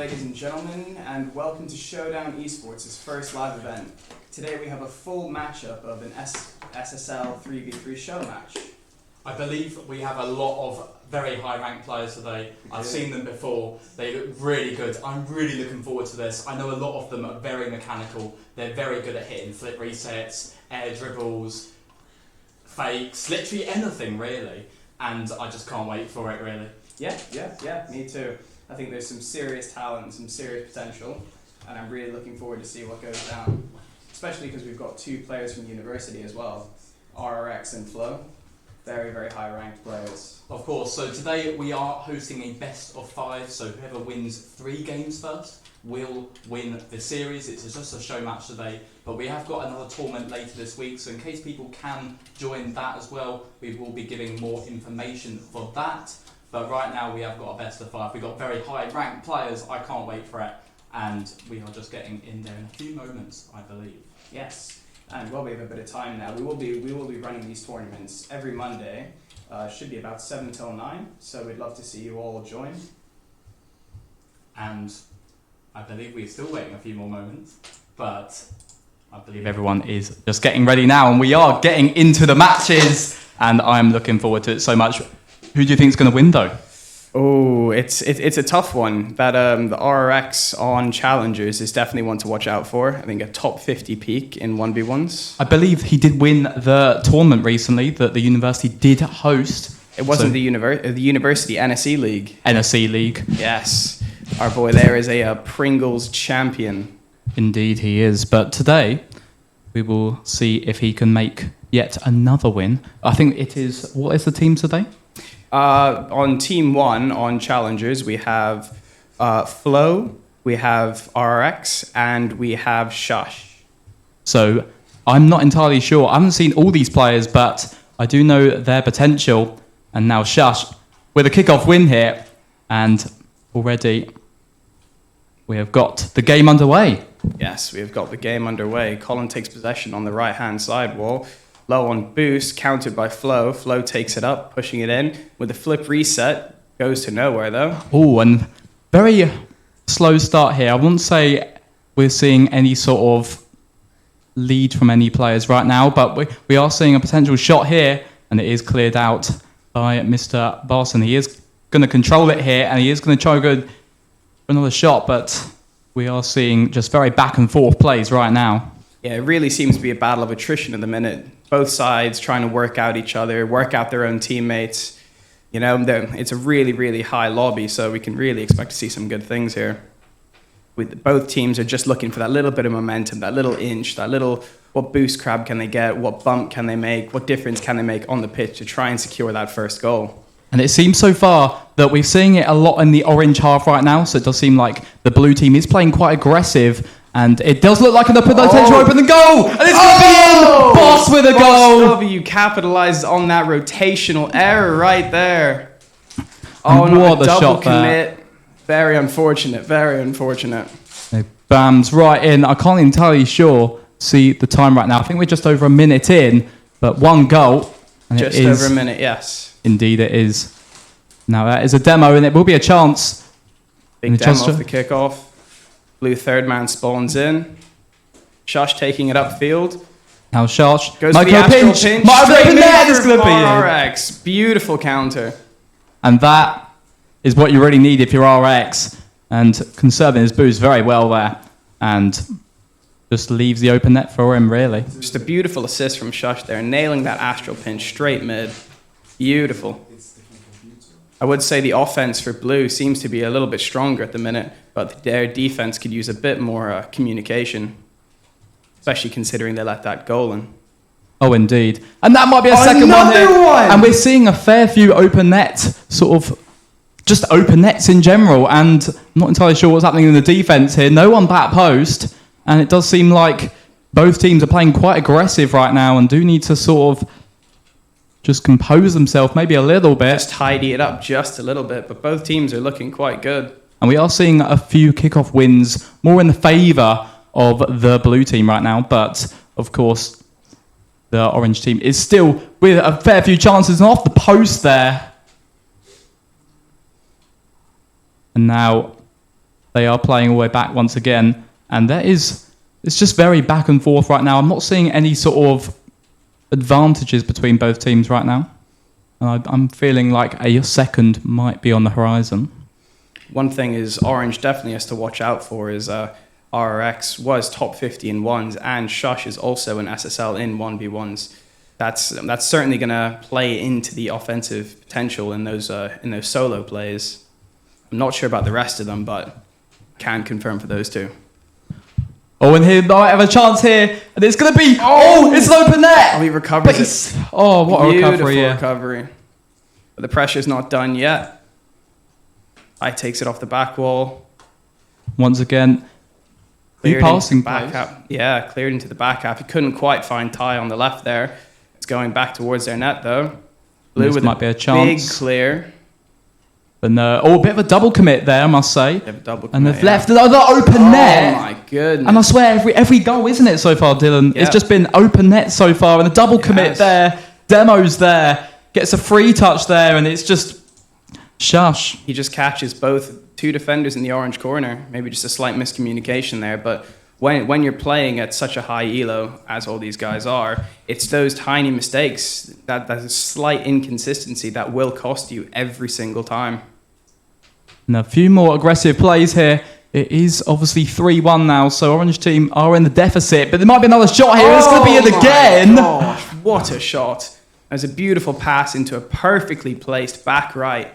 ladies and gentlemen, and welcome to Showdown Esports' first live event. Today we have a full matchup of an SSL 3v3 show match. I believe we have a lot of very high-ranked players today. I've seen them before. They look really good. I'm really looking forward to this. I know a lot of them are very mechanical. They're very good at hitting flip resets, air dribbles, fakes, literally anything really. And I just can't wait for it really. Yeah, me too. I think there's some serious talent and some serious potential, and I'm really looking forward to see what goes down. Especially because we've got two players from university as well, RRX and Flo. Very, very high ranked players. Of course, so today we are hosting a best of 5, so whoever wins 3 games first will win the series. It's just a show match today, but we have got another tournament later this week, so in case people can join that as well, we will be giving more information for that. But right now we have got a best of 5. We've got very high ranked players. I can't wait for it, and we are just getting in there in a few moments, I believe. Yes, and while we have a bit of time now, we will be running these tournaments every Monday. Should be about 7 till 9, so we'd love to see you all join. And I believe we're still waiting a few more moments, but I believe everyone is just getting ready now, and we are getting into the matches, and I'm looking forward to it so much. Who do you think is going to win, though? Oh, it's a tough one. That the RRX on Challengers is definitely one to watch out for. I think a top 50 peak in 1v1s. I believe he did win the tournament recently that the university did host. It wasn't the university NSE League. NSE League. Yes, our boy there is a Pringles champion. Indeed he is. But today we will see if he can make yet another win. I think it is... What is the team today? On Team 1, on Challengers, we have Flo, we have RX, and we have Shush. So I'm not entirely sure. I haven't seen all these players, but I do know their potential. And now Shush with a kickoff win here. And already we have got the game underway. Yes, we have got the game underway. Colin takes possession on the right-hand side wall. Low on boost, countered by Flo. Flo takes it up, pushing it in with a flip reset. Goes to nowhere though. Oh, and very slow start here. I wouldn't say we're seeing any sort of lead from any players right now, but we are seeing a potential shot here, and it is cleared out by Mr. Barson. He is going to control it here, and he is going to try to go for another shot, but we are seeing just very back and forth plays right now. Yeah, it really seems to be a battle of attrition at the minute. Both sides trying to work out each other, work out their own teammates. You know, it's a really, really high lobby, so we can really expect to see some good things here. Both teams are just looking for that little bit of momentum, that little inch, that little, what boost crab can they get, what bump can they make, what difference can they make on the pitch to try and secure that first goal. And it seems so far that we're seeing it a lot in the orange half right now, so it does seem like the blue team is playing quite aggressive. And it does look like an potential open the goal! And it's going to be in! Boss with a goal! W capitalizes on that rotational error right there. Oh, and no, what a double shot commit. There. Very unfortunate, very unfortunate. It bams right in. I can't entirely see the time right now. I think we're just over a minute in, but one goal. And just over a minute, yes. Indeed it is. Now that is a demo, and it will be a chance. Big demo off the kickoff. Blue third man spawns in. Shush taking it upfield. Now Shush goes for the astral pinch. Might open there. It's going to be RX. Beautiful counter. And that is what you really need if you're RX. And conserving his boost very well there. And just leaves the open net for him, really. Just a beautiful assist from Shush there. Nailing that astral pinch straight mid. Beautiful. I would say the offense for Blue seems to be a little bit stronger at the minute, but their defense could use a bit more communication, especially considering they let that goal in. Oh, indeed. And that might be a second one here. And we're seeing a fair few open nets, sort of just open nets in general, and I'm not entirely sure what's happening in the defense here. No one back post, and it does seem like both teams are playing quite aggressive right now and do need to sort of just compose themselves maybe a little bit. Just tidy it up just a little bit, but both teams are looking quite good. And we are seeing a few kickoff wins more in the favour of the blue team right now, but of course the orange team is still with a fair few chances and off the post there. And now They are playing all the way back once again. And it's just very back and forth right now. I'm not seeing any sort of advantages between both teams right now. And I'm feeling like a second might be on the horizon. One thing is Orange definitely has to watch out for is RRX was top 50 in ones, and Shush is also an SSL in 1v1s. That's certainly going to play into the offensive potential in those solo plays. I'm not sure about the rest of them, but can confirm for those two. Oh, and he might have a chance here, and it's going to be... Oh, it's an open net! Oh, he recovers it. Oh, what a Beautiful recovery, yeah. recovery. But the pressure's not done yet. I takes it off the back wall. Once again, Cleared passing into the back half. Yeah, cleared into the back half. He couldn't quite find Ty on the left there. It's going back towards their net, though. Blue This with might be a chance. big clear. And a bit of a double commit there, I must say. They have a double And commit, they've yeah. left another open net. Oh my goodness. And I swear, every goal, isn't it, so far, Dylan? Yeah. It's just been open net so far, and a double commit has. there. Demo's there. Gets a free touch there, and it's just... Shush. He just catches both two defenders in the orange corner. Maybe just a slight miscommunication there, but when you're playing at such a high elo, as all these guys are, it's those tiny mistakes, that slight inconsistency that will cost you every single time. And a few more aggressive plays here. It is obviously 3-1 now, so Orange team are in the deficit, but there might be another shot here. It's going to be it again. Gosh, what a shot. There's a beautiful pass into a perfectly placed back right.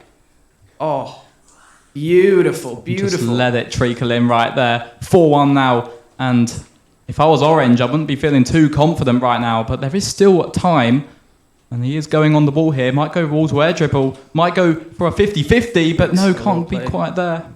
Oh, beautiful, beautiful. Just let it trickle in right there. 4-1 now. And if I was Orange, I wouldn't be feeling too confident right now, but there is still time. And he is going on the ball here. Might go wall to air dribble. Might go for a 50-50, but no, can't be quite there.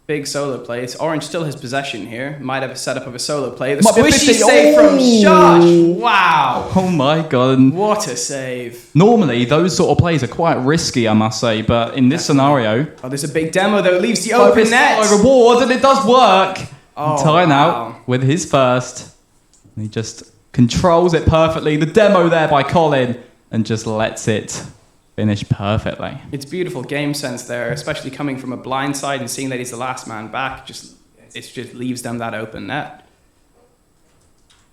Big solo play. It's Orange still has possession here. Might have a setup of a solo play. The Might be a squishy 50. save from Oh. Shush. Wow. Oh my God. And What a save. normally, those sort of plays are quite risky, I must say. But in this scenario, Oh, there's a big demo though. It leaves the open net. a reward, and it does work. Oh, Ty now wow. with his first. And he just controls it perfectly. The demo there by Colin, and just lets it finish perfectly. It's beautiful game sense there, especially coming from a blind side and seeing that he's the last man back. It just leaves them that open net.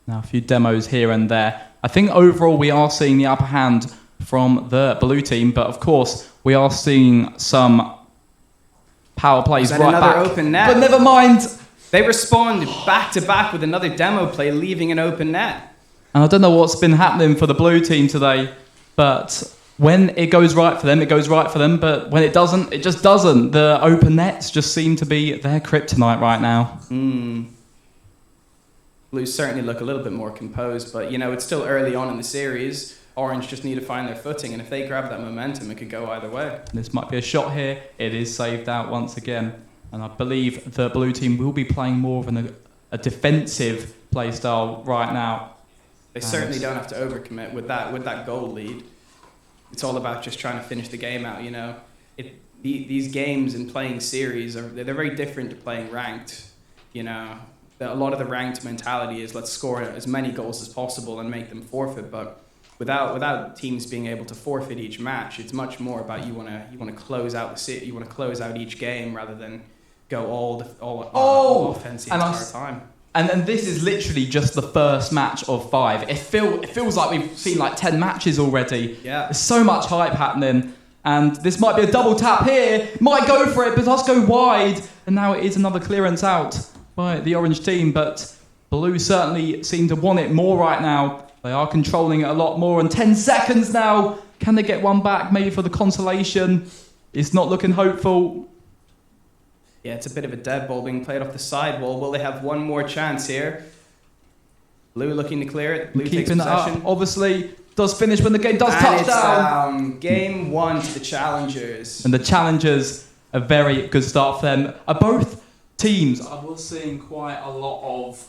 Now, a few demos here and there. I think overall we are seeing the upper hand from the blue team, but of course we are seeing some power plays Is that right another back. open net? But never mind. They respond back to back with another demo play, leaving an open net. And I don't know what's been happening for the blue team today, but when it goes right for them, it goes right for them. But when it doesn't, it just doesn't. The open nets just seem to be their kryptonite right now. Blues certainly look a little bit more composed, but it's still early on in the series. Orange just need to find their footing, and if they grab that momentum, it could go either way. This might be a shot here. It is saved out once again. And I believe the blue team will be playing more of a defensive play style right now. They certainly don't have to overcommit with that goal lead. It's all about just trying to finish the game out. These games and playing series they're very different to playing ranked. A lot of the ranked mentality is let's score as many goals as possible and make them forfeit. But without teams being able to forfeit each match, it's much more about you want to close out you want to close out each game rather than go all offense the entire time. And this is literally just the first match of 5. It feels like we've seen like 10 matches already. Yeah. There's so much hype happening. And this might be a double tap here. Might go for it, but does go wide. And now it is another clearance out by the Orange team. But Blue certainly seem to want it more right now. They are controlling it a lot more. And 10 seconds now. Can they get one back maybe for the consolation? It's not looking hopeful. Yeah, it's a bit of a dead ball being played off the side wall. Will they have one more chance here? Blue looking to clear it. Blue takes Keeping it possession. up, obviously. Does finish when the game does And touch it's down. Game 1 to the challengers. And the challengers, a very good start for them. Are both teams. I was seeing quite a lot of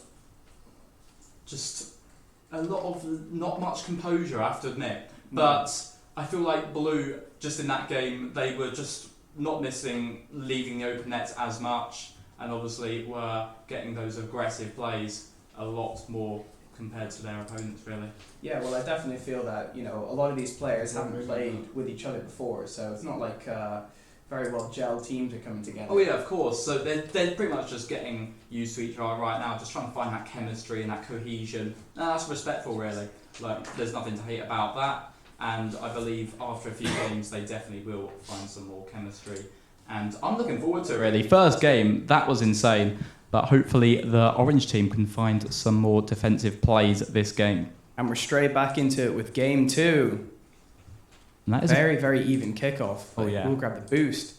not much composure, I have to admit. But I feel like Blue, just in that game, they were just not leaving the open nets as much, and obviously were getting those aggressive plays a lot more compared to their opponents, really. Yeah, well, I definitely feel that, a lot of these players haven't played with each other before, so it's not like very well gelled teams are coming together. Oh yeah, of course. So they're pretty much just getting used to each other right now, just trying to find that chemistry and that cohesion. And that's respectful, really. Like, there's nothing to hate about that. And I believe after a few games, they definitely will find some more chemistry. And I'm looking forward to it. Really, first game, that was insane. But hopefully the Orange team can find some more defensive plays this game. And we're straight back into it with game 2. And that is Very, very even kickoff. Oh, yeah. We'll grab the boost.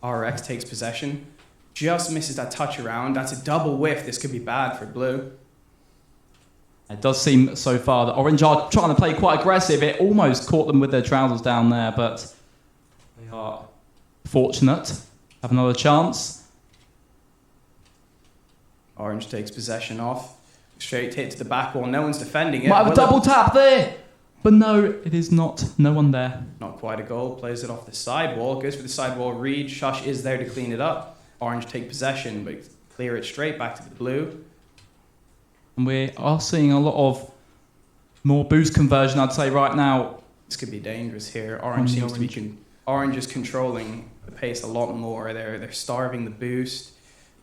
RX takes possession. Just misses that touch around. That's a double whiff. This could be bad for blue. It does seem so far that Orange are trying to play quite aggressive. It almost caught them with their trousers down there, but they are fortunate. Have another chance. Orange takes possession off. Straight hit to the back wall. No one's defending it. Might have a Will double it? tap there. But no, it is not. No one there. Not quite a goal. Plays it off the sidewall. Goes for the sidewall read. Shush is there to clean it up. Orange take possession, but clear it straight back to the blue. And we are seeing a lot of more boost conversion, I'd say, right now. This could be dangerous here. Orange seems to be... Orange. Orange is controlling the pace a lot more. They're starving the boost.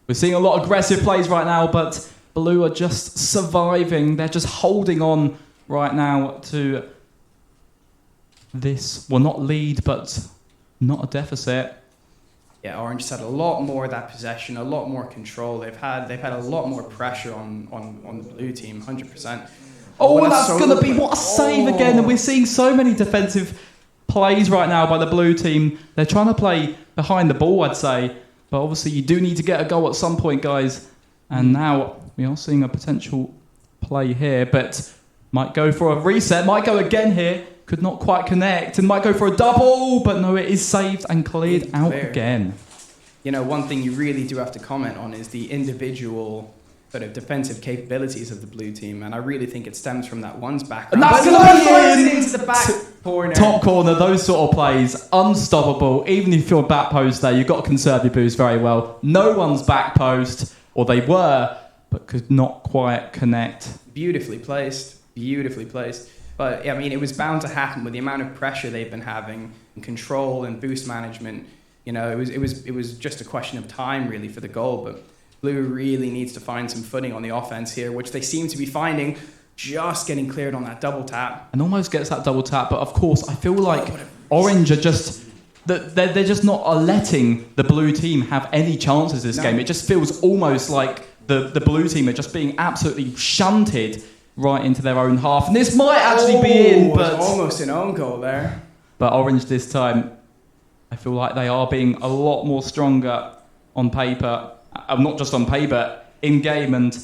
We're seeing a lot of aggressive plays right now, but Blue are just surviving. They're just holding on right now to this, well, not lead, but not a deficit. Yeah, Orange has had a lot more of that possession, a lot more control. They've had a lot more pressure on the blue team, 100%. Oh, that's so going to be good. what a save again. And we're seeing so many defensive plays right now by the blue team. They're trying to play behind the ball, I'd say. But obviously you do need to get a goal at some point, guys. And now we are seeing a potential play here, but might go for a reset, might go again here. Could not quite connect and might go for a double, but no, it is saved and cleared out Clear. again. You know, one thing you really do have to comment on is the individual sort of defensive capabilities of the blue team, and I really think it stems from that one's back. And that's But gonna no, be throws in. it into the back corner. Top corner, those sort of plays, unstoppable. Even if you're back post there, you've got to conserve your boost very well. No one's back post, or they were, but could not quite connect. Beautifully placed. Beautifully placed. But, I mean, it was bound to happen with the amount of pressure they've been having and control and boost management. You know, it was just a question of time, really, for the goal. But Blue really needs to find some footing on the offense here, which they seem to be finding, just getting cleared on that double tap. And almost gets that double tap, but of course, I feel like Orange are just... They're just not letting the blue team have any chances this game. It just feels almost like the blue team are just being absolutely shunted right into their own half. And this might actually be in, but... almost an own goal there. But Orange this time, I feel like they are being a lot more stronger on paper. Not just on paper, in-game, and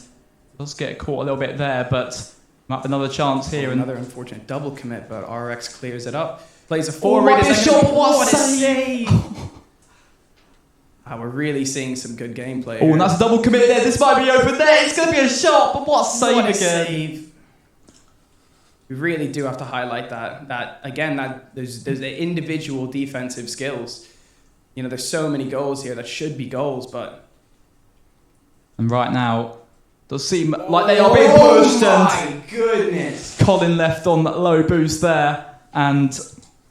does get caught a little bit there, but might have another chance here. Another unfortunate double commit, but RX clears it up. Plays a Oh, forward. might be a shot, what a save! We're really seeing some good gameplay. Oh, and that's a double commit there. This might be open there. It's going to be a shot, but what a save What a again. save. We really do have to highlight that there's the individual defensive skills. You know, there's so many goals here that should be goals, but... And right now, does seem like they are being pushed, and my goodness! Colin left on that low boost there, and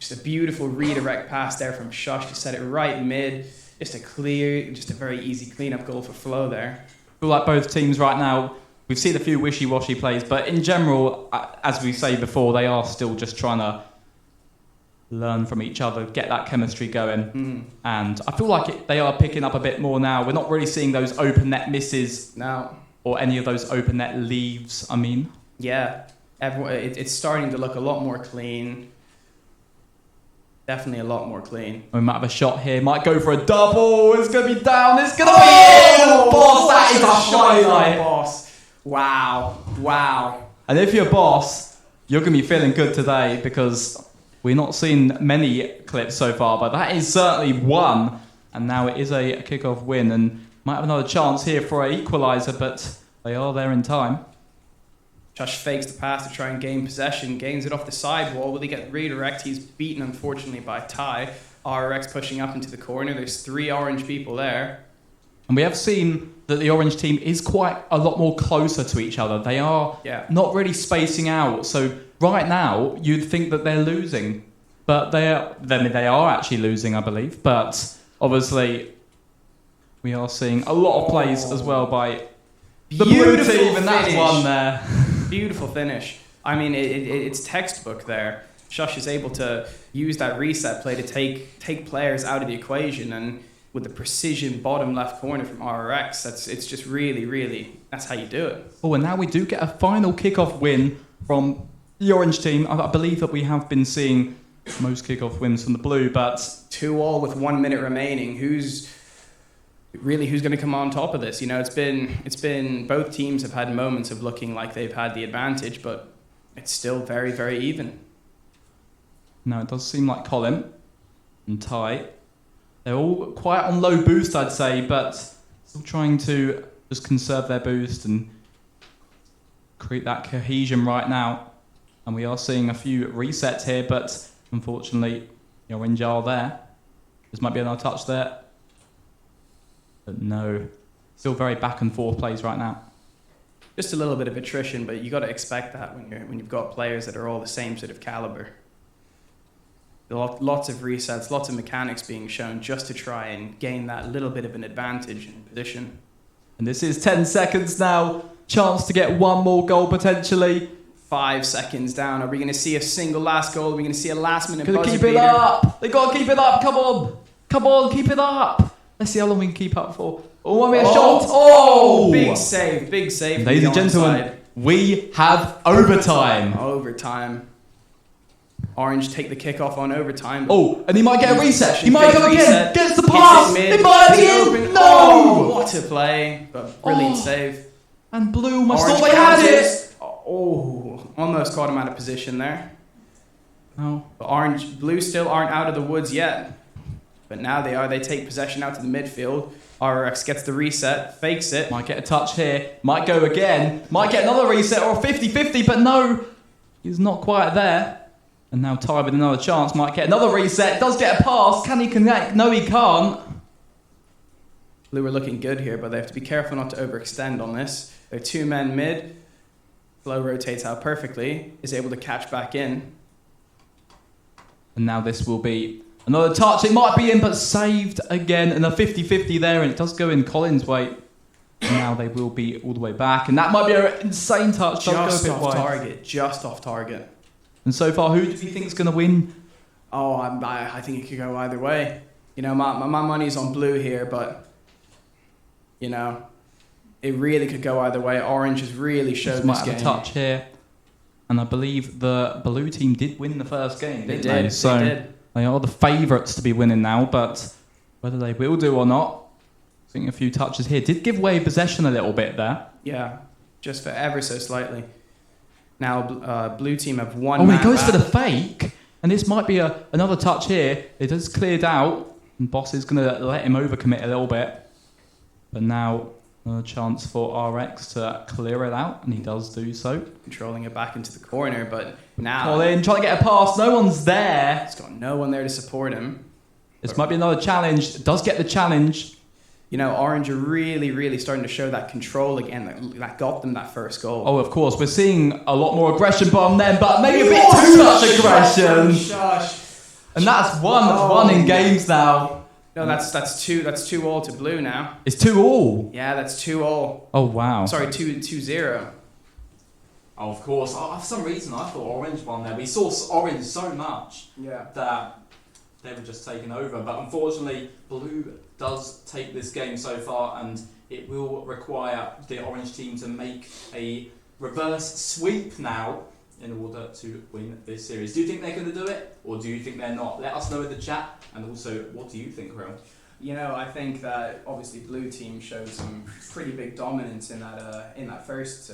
Just a beautiful redirect pass there from Shush to set it right mid. Just a very easy clean-up goal for Flo there. I feel like both teams right now, we've seen a few wishy-washy plays, but in general, as we say before, they are still just trying to learn from each other, get that chemistry going. And I feel like they are picking up a bit more now. We're not really seeing those open net misses Now, or any of those open net leaves, I mean. yeah, it's starting to look a lot more clean. Definitely a lot more clean. We might have a shot here, might go for a double, it's going to be down, it's going to be in! Boss, that is a highlight! Boss. Wow. And if you're Boss, you're going to be feeling good today because we've not seen many clips so far, but that is certainly one. And now it is a kickoff win and might have another chance here for an equaliser, but they are there in time. Josh fakes the pass to try and gain possession, gains it off the sidewall. Will he get redirect? He's beaten, unfortunately, by Ty. RX pushing up into the corner. There's 3 orange people there. And we have seen that the orange team is quite a lot more closer to each other. They are not really spacing out. So right now, you'd think that they're losing. But they are actually losing, I believe. But obviously we are seeing a lot of plays as well by the blue Beautiful team, and that's finish. one there. Beautiful finish. I mean, it's textbook there. Shush is able to use that reset play to take players out of the equation, and with the precision bottom left corner from RRX, it's just really, that's how you do it. Oh, and now we do get a final kickoff win from the orange team. I believe that we have been seeing most kickoff wins from the blue, but 2-2 with 1 minute remaining. Who's going to come on top of this? You know, it's been both teams have had moments of looking like they've had the advantage, but it's still very, very even. no, it does seem like Colin and Ty, they're all quite on low boost, I'd say, but still trying to just conserve their boost and create that cohesion right now. And we are seeing a few resets here, but unfortunately, the orange are there. This might be another touch there. But no, still very back and forth plays right now. Just a little bit of attrition, but you got to expect that when you've got players that are all the same sort of caliber. Lots of resets, lots of mechanics being shown just to try and gain that little bit of an advantage in position. And this is 10 seconds now. Chance to get one more goal potentially. 5 seconds down. Are we going to see a single last goal? Are we going to see a last minute Gonna buzzer keep it beater? up. They gotta keep it up. Come on. Come on, keep it up. Let's see how long we can keep up for. Oh, I mean, a shot. Oh! Big save, big save. Ladies and from the gentlemen, onside. we have overtime. Overtime. Orange take the kickoff on overtime. Oh, and he might get a reset. He might go again. Reset. Gets the Hits pass. it mid, It might hits be it in. open. No. Oh, what a play. But brilliant save. And blue almost Orange thought they had counters. it. Oh, almost caught him out of position there. No. But blue still aren't out of the woods yet. But now they are. They take possession out to the midfield. RRX gets the reset, fakes it. Might get a touch here. Might go again. Might get another reset or a 50-50, but no. He's not quite there. And now Ty with another chance. Might get another reset. Does get a pass. Can he connect? No, he can't. Blue are looking good here, but they have to be careful not to overextend on this. They're 2 men mid. Flow rotates out perfectly. Is able to catch back in. And now this will be another touch. It might be in, but saved again. And a 50-50 there, and it does go in Colin's way. And now they will be all the way back. And that might be an insane touch. Does Just go a bit off wide. target. Just off target. And so far, who do you think is going to win? Oh, I think it could go either way. You know, my money's on blue here, but, you know, it really could go either way. Orange has really showed Might this have game. a touch here. And I believe the blue team did win the first game, They didn't did. they? So They did. they are the favourites to be winning now, but whether they will do or not, I think a few touches here did give away possession a little bit there. Yeah, just for ever so slightly. Now, blue team have one Oh, man he goes for back. the fake, and this might be another touch here. It is cleared out, and Boss is going to let him overcommit a little bit. But now, another chance for RX to clear it out, and he does do so. Controlling it back into the corner, but now Colin trying to get a pass, no one's there. he's got no one there to support him. This might be another challenge. Does get the challenge. You know, Orange are really starting to show that control again that got them that first goal. Oh, of course, we're seeing a lot more aggression from them, but maybe a bit too much aggression. Shush. And that's one in games now. No, that's two all to blue now. It's 2-2. Yeah, that's 2-all. Oh, wow. Sorry, 2-0. Oh, of course. Oh, for some reason, I thought Orange won there. We saw Orange so much Yeah. that they were just taken over. But unfortunately, Blue does take this game so far, and it will require the Orange team to make a reverse sweep now in order to win this series. Do you think they're going to do it, or do you think they're not? Let us know in the chat, and also, what do you think, Real? You know, I think that obviously blue team showed some pretty big dominance in that first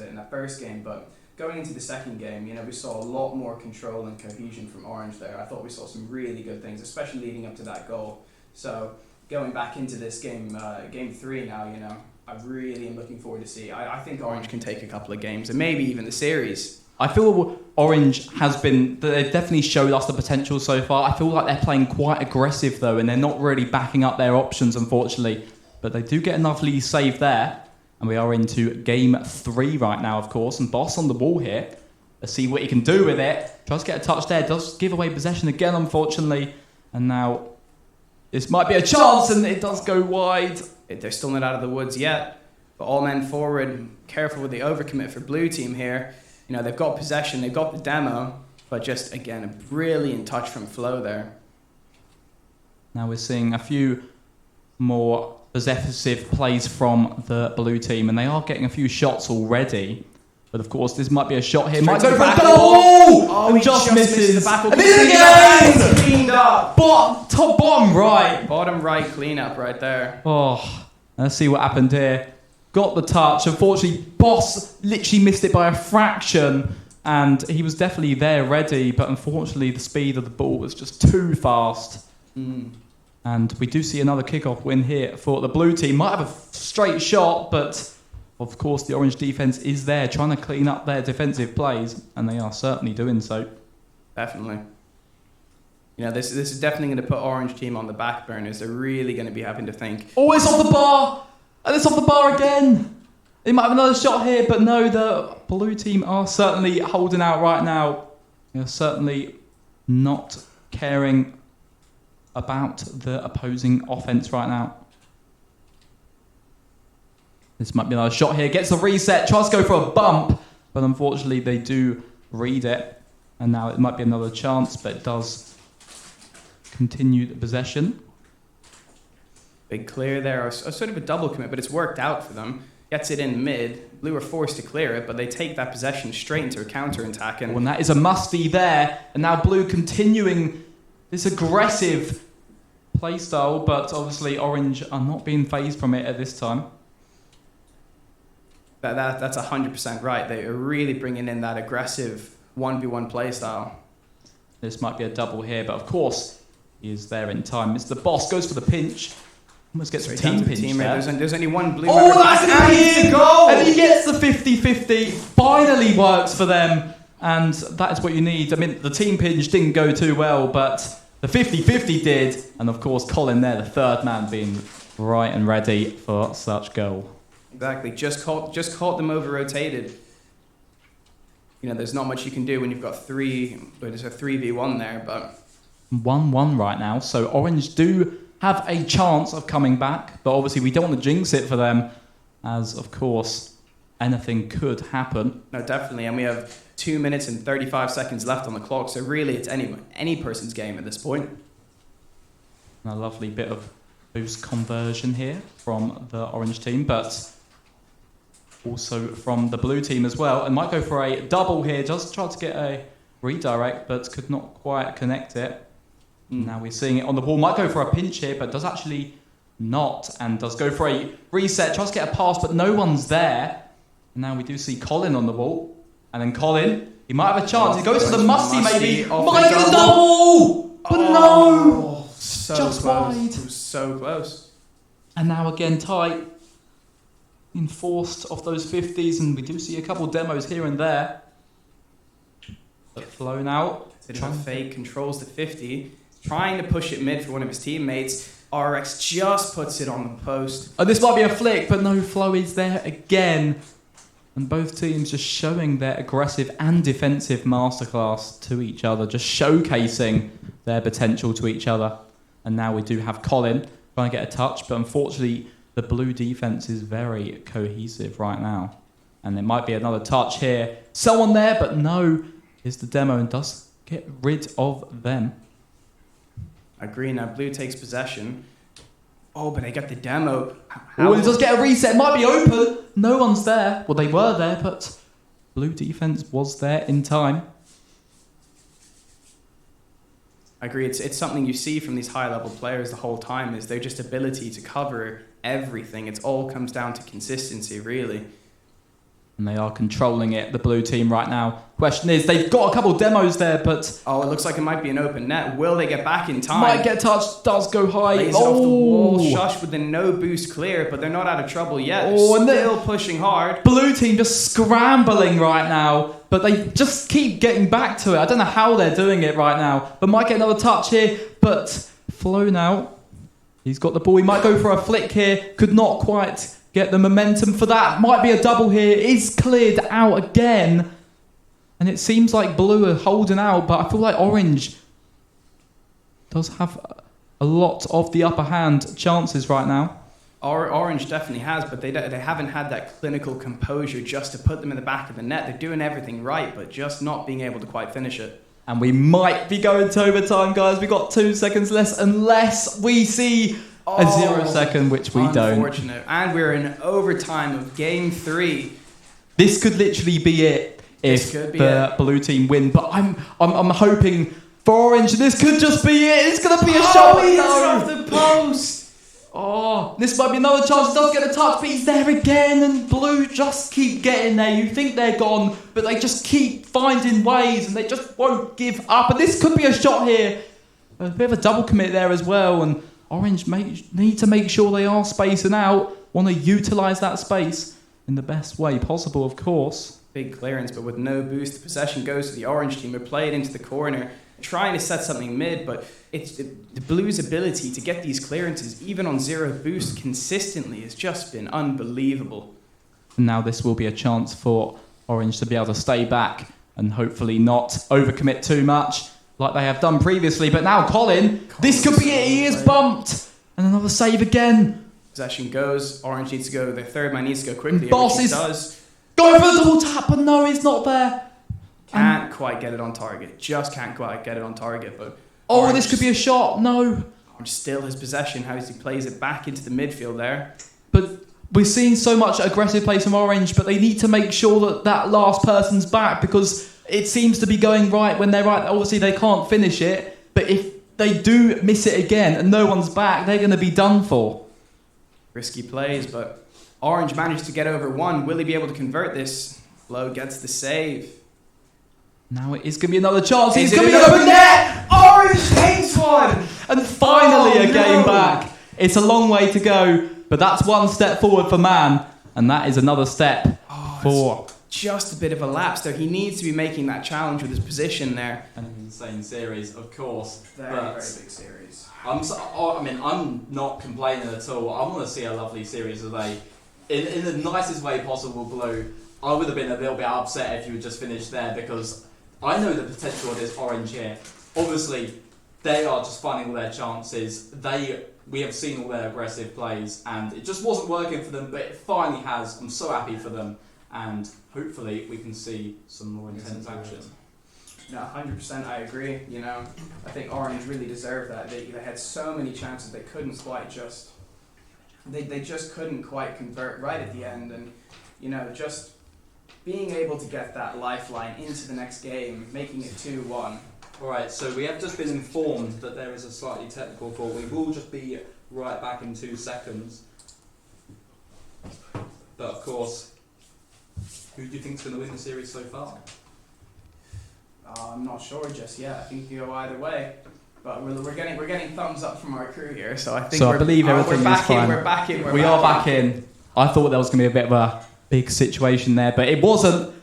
game, but going into the second game, you know, we saw a lot more control and cohesion from Orange there. I thought we saw some really good things, especially leading up to that goal. So going back into this game, game 3 now, you know, I really am looking forward to see. I think Orange can take a couple of games and maybe even the series. I feel Orange they've definitely showed us the potential so far. I feel like they're playing quite aggressive though, and they're not really backing up their options, unfortunately. But they do get enough lead saved there. And we are into game 3 right now, of course. And Boss on the ball here. Let's see what he can do with it. Tries to get a touch there. Does give away possession again, unfortunately. And now This might be a chance, and it does go wide. They're still not out of the woods yet, but all men forward, careful with the overcommit for blue team here. You know, they've got possession, they've got the demo, but just, again, a brilliant touch from Flo there. Now we're seeing a few more possessive plays from the blue team, and they are getting a few shots already. But of course, this might be a shot here. Might Straight go to for the a back goal! Oh, And he just misses. the back wall. And this again! Cleaned up. Top bottom right. Bottom right cleanup right there. Oh, let's see what happened here. Got the touch. Unfortunately, Boss literally missed it by a fraction, and he was definitely there ready, but unfortunately, the speed of the ball was just too fast. And we do see another kickoff win here for the blue team. Might have a straight shot, but of course, the orange defense is there trying to clean up their defensive plays, and they are certainly doing so. Definitely. You know, this is definitely going to put orange team on the back burners. They're really going to be having to think. Oh, it's off the bar! And it's off the bar again! They might have another shot here, but no, the blue team are certainly holding out right now. They're certainly not caring about the opposing offense right now. This might be another shot here. Gets the reset, tries to go for a bump, but unfortunately they do read it. And now it might be another chance, but it does continue the possession. Big clear there, a sort of a double commit, but it's worked out for them. Gets it in mid. Blue are forced to clear it, but they take that possession straight into a counter-attack. And that is a musty there. And now Blue continuing this aggressive play style, but obviously Orange are not being phased from it at this time. That's 100% right. They are really bringing in that aggressive 1v1 play style. This might be a double here, but of course he is there in time. Mr. Boss goes for the pinch. Almost gets a team pinch there. There's only one blue. Oh, that's the in! goal! And he gets the 50-50. Finally works for them. And that is what you need. I mean, the team pinch didn't go too well, but the 50-50 did. And of course, Colin there, the third man, being right and ready for such goal. Exactly. Just caught them over rotated. You know, there's not much you can do when you've got there's a 3v1 there, but 1-1 right now. So Orange do have a chance of coming back, but obviously we don't want to jinx it for them, as of course anything could happen. no, definitely. And we have 2 minutes and 35 seconds left on the clock, so really it's any person's game at this point. And a lovely bit of boost conversion here from the orange team, but also from the blue team as well. And might go for a double here, just try to get a redirect, but could not quite connect it. Now we're seeing it on the ball. Might go for a pinch here, but does actually not, and does go for a reset. Tries to get a pass, but no one's there. And now we do see Colin on the ball. And then Colin, he might have a chance. He goes for the musty maybe. Might get a double! But no! So Just close. wide. It was so close. And now again tight. Enforced off those 50s, and we do see a couple demos here and there. But flown out. Bit of a fake, controls the 50. Trying to push it mid for one of his teammates. RX just puts it on the post. Oh, this might be a flick, but no, Flo is there again. And both teams just showing their aggressive and defensive masterclass to each other, just showcasing their potential to each other. And now we do have Colin trying to get a touch, but unfortunately the blue defense is very cohesive right now. And there might be another touch here. Someone there, but no, is the demo and does get rid of them. I agree. Now blue takes possession. Oh, but they got the demo. Oh, it does get a reset. Might be open. No one's there. Well, they were there, but blue defense was there in time. I agree. It's something you see from these high-level players the whole time, is their just ability to cover everything. It all comes down to consistency, really. And they are controlling it, the blue team right now. Question is, they've got a couple of demos there, but Oh, it looks like it might be an open net. Will they get back in time? might get touched, does go high. Lays it off the wall. Shush with the no boost clear, but they're not out of trouble yet. Oh, and They're still pushing hard. Blue team just scrambling right now, but they just keep getting back to it. I don't know how they're doing it right now, but might get another touch here, but flown out. He's got the ball. He might go for a flick here. Could not quite get the momentum for that. Might be a double here. Is cleared out again. And it seems like blue are holding out, but I feel like orange does have a lot of the upper hand chances right now. Orange definitely has, but they haven't had that clinical composure just to put them in the back of the net. They're doing everything right, but just not being able to quite finish it. And we might be going to overtime, guys. We've got 2 seconds less unless we see a 0 second, which we don't. Unfortunate. And we're in overtime of game 3. This could literally be it if the blue team win. But I'm hoping for Orange. This could just be it. It's going to be a shot. He's off the post. Oh, this might be another chance. He does get a touch, but he's there again. And Blue just keep getting there. You think they're gone, but they just keep finding ways, and they just won't give up. And this could be a shot here. A bit of a double commit there as well. And Orange need to make sure they are spacing out. Want to utilise that space in the best way possible, of course. Big clearance, but with no boost, the possession goes to the Orange team. They play it into the corner, trying to set something mid, but the Blues' ability to get these clearances, even on 0 boost, consistently has just been unbelievable. And now this will be a chance for Orange to be able to stay back and hopefully not overcommit too much like they have done previously. But now Colin, this could be it. He is bumped. And another save again. Possession goes. Orange needs to go. Their third man needs to go quickly. Boss is does. going for the double tap, but no, he's not there. Can't quite get it on target. Just can't quite get it on target. But Orange, this could be a shot. No. Orange still has possession. How he plays it back into the midfield there. But we're seeing so much aggressive play from Orange, but they need to make sure that that last person's back, because it seems to be going right when they're right. Obviously, they can't finish it, but if they do miss it again and no one's back, they're going to be done for. Risky plays, but Orange managed to get over one. Will he be able to convert this? Lowe gets the save. Now it is going to be another chance. He's Is going it to be another over net. Orange takes one. And finally a game no. back. It's a long way to go, but that's one step forward for Man, and that is another step for... Just a bit of a lapse there. He needs to be making that challenge with his position there. An insane series, of course. Very big series. I'm not complaining at all. I want to see a lovely series today. In the nicest way possible, Blue. I would have been a little bit upset if you had just finished there, because I know the potential of this Orange here. Obviously, they are just finding all their chances. We have seen all their aggressive plays, and it just wasn't working for them, but it finally has. I'm so happy for them, and hopefully we can see some more intense action. No, 100% I agree. You know, I think Orange really deserved that. They had so many chances they couldn't quite just... They just couldn't quite convert right at the end, and, you know, just being able to get that lifeline into the next game, making it 2-1. Alright, so we have just been informed that there is a slightly technical fault. We will just be right back in 2 seconds. But of course, who do you think is going to win the series so far? I'm not sure just yet. I think it could go either way. But we're getting thumbs up from our crew here, so I think I believe everything we're back is fine. in. We're back in. We are back in. I thought there was going to be a bit of a big situation there, but it wasn't.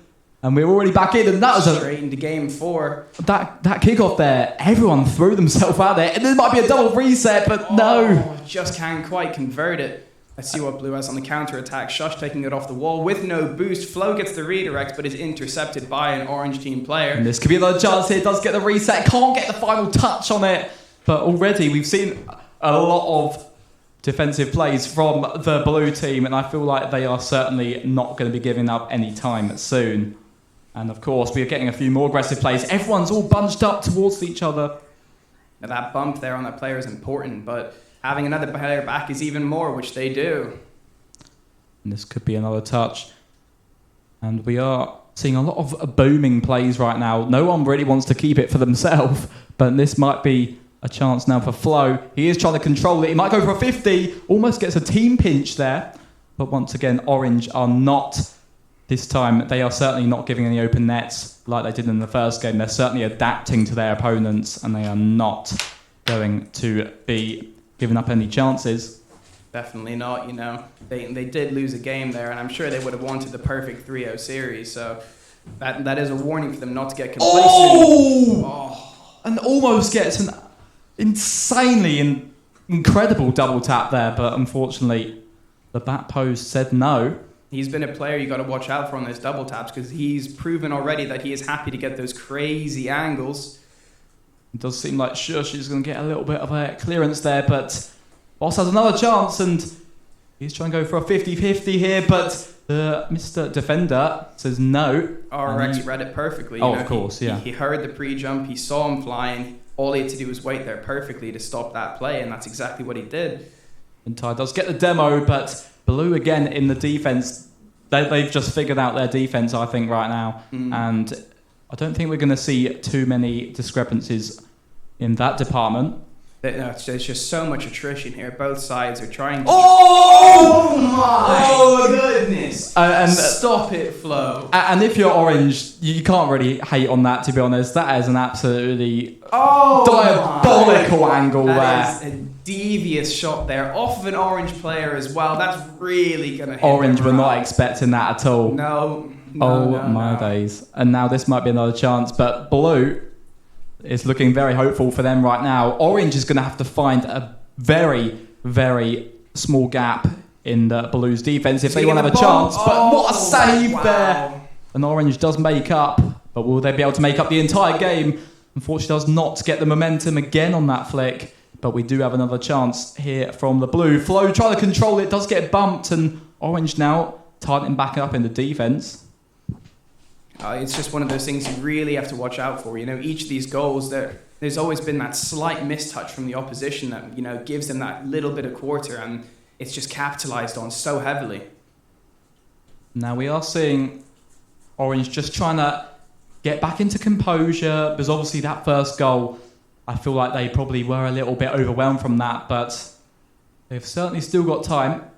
And we're already back in, and that was straight into game 4. That kickoff there. Everyone threw themselves out there, and there might be a double reset, but no. Just can't quite convert it. Let's see what Blue has on the counter attack. Shush taking it off the wall with no boost. Flo gets the redirect, but is intercepted by an Orange team player. And this could be another chance here. Does get the reset. Can't get the final touch on it. But already we've seen a lot of defensive plays from the Blue team, and I feel like they are certainly not going to be giving up any time soon. And of course, we are getting a few more aggressive plays. Everyone's all bunched up towards each other. Now that bump there on that player is important, but having another player back is even more, which they do. And this could be another touch. And we are seeing a lot of booming plays right now. No one really wants to keep it for themselves, but this might be a chance now for Flo. He is trying to control it. He might go for a 50. Almost gets a team pinch there. But once again, Orange are not... This time, they are certainly not giving any open nets like they did in the first game. They're certainly adapting to their opponents, and they are not going to be giving up any chances. Definitely not, you know. They did lose a game there, and I'm sure they would have wanted the perfect 3-0 series, so that is a warning for them not to get complacent. Oh! And almost gets an insanely incredible double tap there, but unfortunately, the back post said no. He's been a player you got to watch out for on those double taps, because he's proven already that he is happy to get those crazy angles. It does seem like Shush is going to get a little bit of a clearance there, but Boss has another chance, and he's trying to go for a 50-50 here, but Mr. Defender says no. RX read it perfectly. Of course, yeah. He heard the pre-jump, he saw him flying. All he had to do was wait there perfectly to stop that play, and that's exactly what he did. And Ty does get the demo, but Blue again in the defense. They've just figured out their defense, I think, right now. And I don't think we're going to see too many discrepancies in that department. There's just so much attrition here. Both sides are trying to... Oh my goodness! And Stop it, Flo. And if you're Orange, you can't really hate on that, to be honest. That is an absolutely diabolical angle there. That is a devious shot there, off of an Orange player as well. That's really going to hit Orange them were not right. expecting that at all. No, my days. And now this might be another chance, but Blue is looking very hopeful for them right now. Orange is going to have to find a very, very small gap in the Blues defense if they want to have a chance. But what a save there! And Orange does make up, but will they be able to make up the entire game? Unfortunately, does not get the momentum again on that flick. But we do have another chance here from the Blue. Flo trying to control it, does get bumped, and Orange now tightening back up in the defense. It's just one of those things you really have to watch out for. You know, each of these goals, there's always been that slight mistouch from the opposition that, you know, gives them that little bit of quarter, and it's just capitalized on so heavily. Now we are seeing Orange just trying to get back into composure, because obviously that first goal, I feel like they probably were a little bit overwhelmed from that, but they've certainly still got time.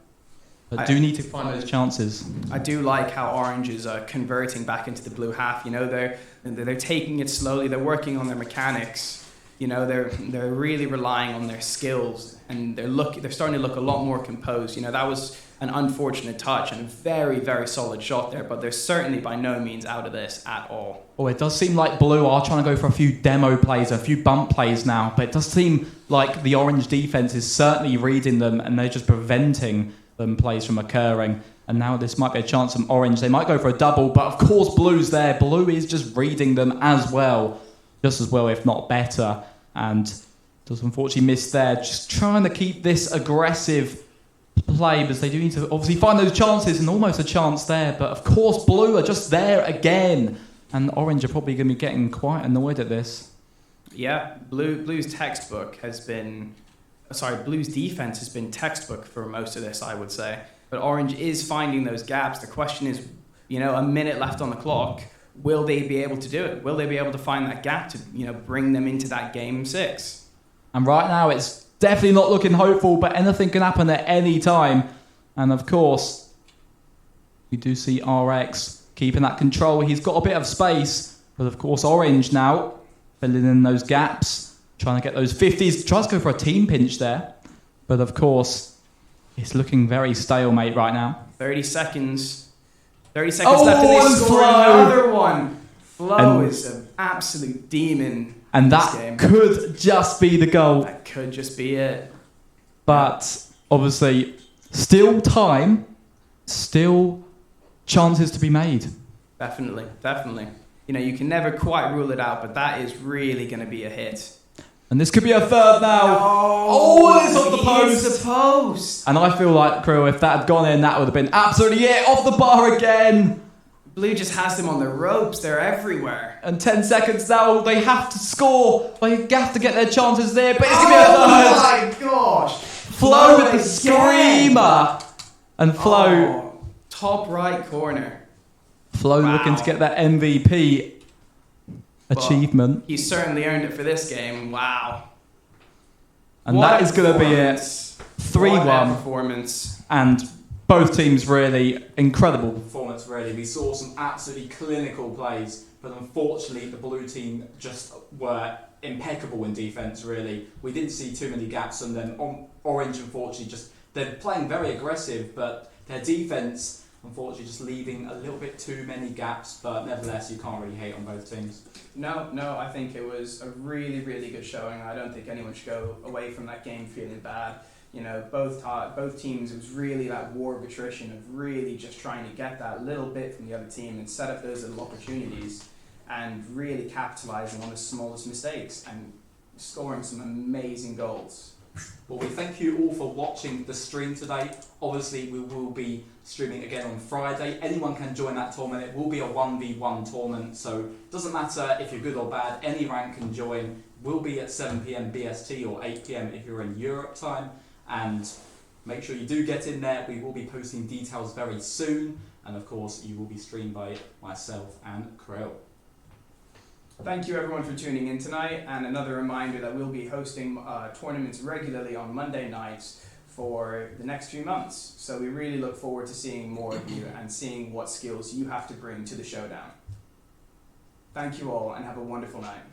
But do need to find those chances. I do like how Orange is converting back into the Blue half. You know, they're taking it slowly. They're working on their mechanics. You know, they're really relying on their skills, and they're starting to look a lot more composed. You know, that was an unfortunate touch and a very, very solid shot there, but they're certainly by no means out of this at all. Oh, it does seem like Blue are trying to go for a few demo plays, a few bump plays now, but it does seem like the Orange defense is certainly reading them, and they're just preventing them plays from occurring. And now this might be a chance from Orange. They might go for a double, but of course Blue's there. Blue is just reading them as well, just as well, if not better. And does unfortunately miss there. Just trying to keep this aggressive play, because they do need to obviously find those chances, and almost a chance there. But of course Blue are just there again. And Orange are probably going to be getting quite annoyed at this. Yeah, Blue's textbook has been... Blue's defense has been textbook for most of this, I would say. But Orange is finding those gaps. The question is, you know, a minute left on the clock, will they be able to do it? Will they be able to find that gap to, you know, bring them into that game 6? And right now it's definitely not looking hopeful, but anything can happen at any time. And of course, we do see RX keeping that control. He's got a bit of space, but of course Orange now filling in those gaps. Trying to get those 50s, tries to go for a team pinch there. But of course, it's looking very stalemate right now. 30 seconds. 30 seconds left, and they score another one. Flo is an absolute demon. And that could just be the goal. That could just be it. But obviously, still time, still chances to be made. Definitely. You know, you can never quite rule it out, but that is really going to be a hit. And this could be a third now. Oh, it's off the post. It's the post. And I feel like, Crew, if that had gone in, that would have been absolutely it. Off the bar again. Blue just has them on the ropes. They're everywhere. And 10 seconds now. They have to score. They have to get their chances there. But it's going to be a third. Oh, my gosh. Flo with the screamer. And Flo. Top right corner. Flo looking to get that MVP achievement. He certainly earned it for this game. Wow. And that is going to be it. 3-1. Performance. And both teams really incredible. Performance, really. We saw some absolutely clinical plays, but unfortunately the Blue team just were impeccable in defence, really. We didn't see too many gaps on them. Orange, unfortunately, they're playing very aggressive, but their defence, unfortunately, just leaving a little bit too many gaps, but nevertheless, you can't really hate on both teams. No, I think it was a really, really good showing. I don't think anyone should go away from that game feeling bad. You know, both teams, it was really that war of attrition of really just trying to get that little bit from the other team and set up those little opportunities and really capitalising on the smallest mistakes. And scoring some amazing goals. Well, we thank you all for watching the stream today. Obviously, we will be streaming again on Friday. Anyone can join that tournament. It will be a 1v1 tournament, so it doesn't matter if you're good or bad. Any rank can join. We'll be at 7 p.m. BST or 8 p.m. if you're in Europe time. And make sure you do get in there. We will be posting details very soon. And of course, you will be streamed by myself and Krill. Thank you everyone for tuning in tonight, and another reminder that we'll be hosting tournaments regularly on Monday nights for the next few months. So we really look forward to seeing more of you and seeing what skills you have to bring to the showdown. Thank you all and have a wonderful night.